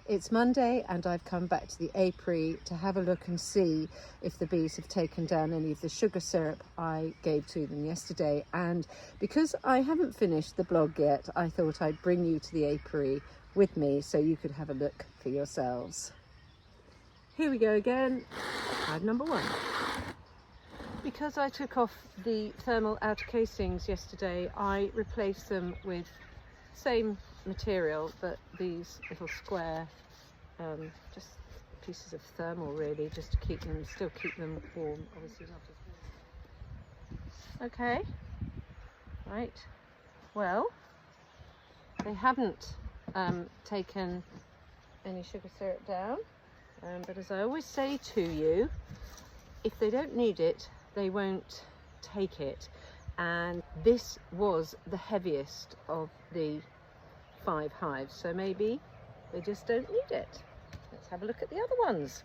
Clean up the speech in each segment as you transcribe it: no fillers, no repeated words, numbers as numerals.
It's Monday and I've come back to the apiary to have a look and see if the bees have taken down any of the sugar syrup I gave to them yesterday. And because I haven't finished the blog yet, I thought I'd bring you to the apiary with me so you could have a look for yourselves. Here we go again, hive number 1. Because I took off the thermal outer casings yesterday, I replaced them with same material, but these little square just pieces of thermal, really, just to still keep them warm. Obviously not as warm. Okay, right, well, they haven't taken any sugar syrup down, but as I always say to you, if they don't need it, they won't take it. And this was the heaviest of the 5 hives, so maybe they just don't need it. Let's have a look at the other ones.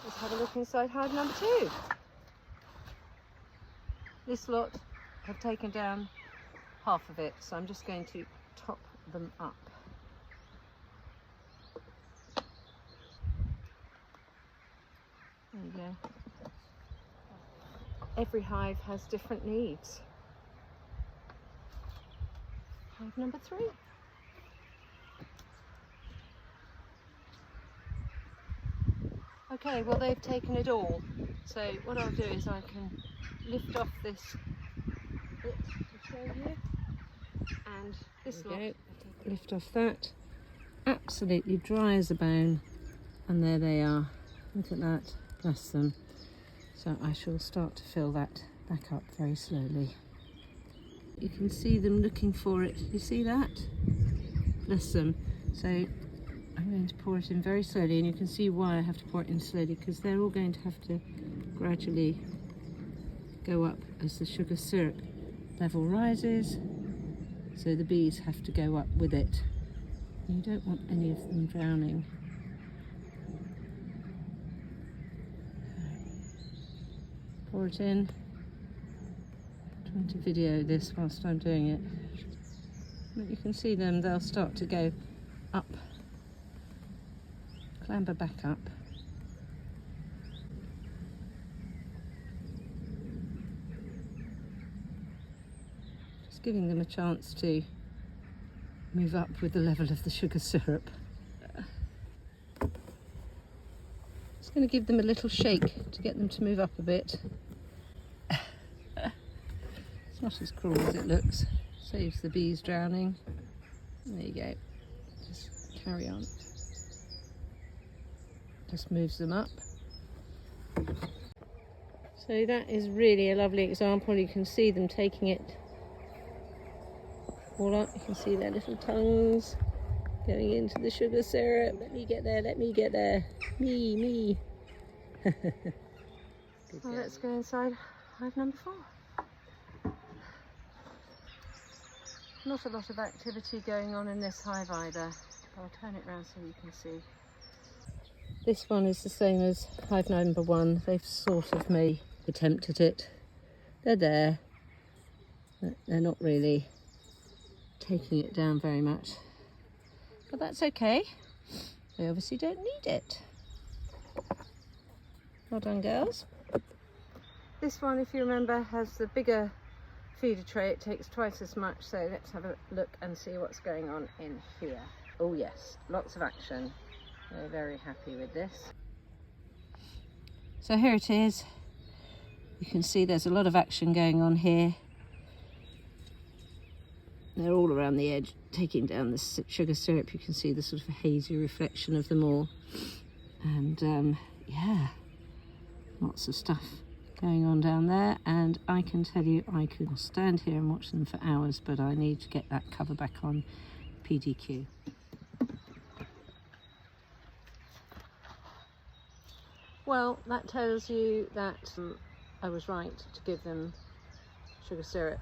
Let's have a look inside hive number 2. This lot have taken down half of it, so I'm just going to top them up. There you go. Every hive has different needs. Hive number 3. Okay, well, they've taken it all. So what I'll do is I can lift off this bit to show you. And this lot, lift off that. Absolutely dry as a bone. And there they are. Look at that. Bless them. So I shall start to fill that back up very slowly. You can see them looking for it. You see that? Bless them. So I'm going to pour it in very slowly, and you can see why I have to pour it in slowly, because they're all going to have to gradually go up as the sugar syrup level rises. So the bees have to go up with it. You don't want any of them drowning. Pour it in. I'm trying to video this whilst I'm doing it. But you can see them, they'll start to go up, clamber back up. Just giving them a chance to move up with the level of the sugar syrup. Just going to give them a little shake to get them to move up a bit. It's not as cruel as it looks. Saves the bees drowning. There you go. Just carry on. Just moves them up. So that is really a lovely example. You can see them taking it all up. You can see their little tongues going into the sugar syrup. Let me get there, let me get there. Me. Well, let's go inside hive number 4. Not a lot of activity going on in this hive either. I'll turn it around so you can see. This one is the same as hive number 1. They've sort of made an attempt at it. They're there. They're not really taking it down very much. But that's okay. They obviously don't need it. Well done, girls. This one, if you remember, has the bigger feeder tray. It takes twice as much, so let's have a look and see what's going on in here. Oh yes, lots of action. They're very happy with this. So here it is. You can see there's a lot of action going on here. They're all around the edge taking down the sugar syrup. You can see the sort of hazy reflection of them all. And yeah, lots of stuff going on down there, and I can tell you I could stand here and watch them for hours, but I need to get that cover back on PDQ. Well, that tells you that I was right to give them sugar syrup.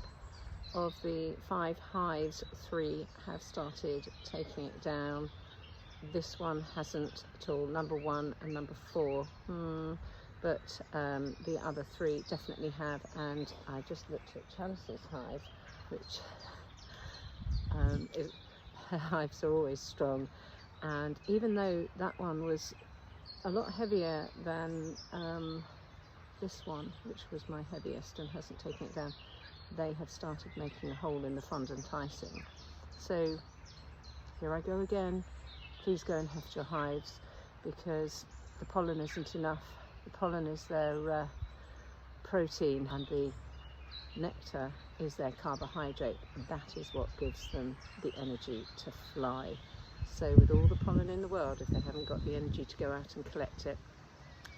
Of the 5 hives, 3 have started taking it down. This one hasn't at all, number 1 and number 4. But the other 3 definitely have, and I just looked at Chalice's hive, which her hives are always strong, And even though that one was a lot heavier than this one, which was my heaviest and hasn't taken it down, they have started making a hole in the fondant icing. So here I go again. Please go and heft your hives, because the pollen isn't enough. The pollen is their protein, and the nectar is their carbohydrate, and that is what gives them the energy to fly. So with all the pollen in the world, if they haven't got the energy to go out and collect it,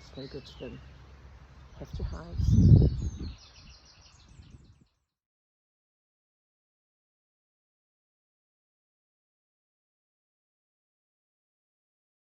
it's no good to them. Heft your hives.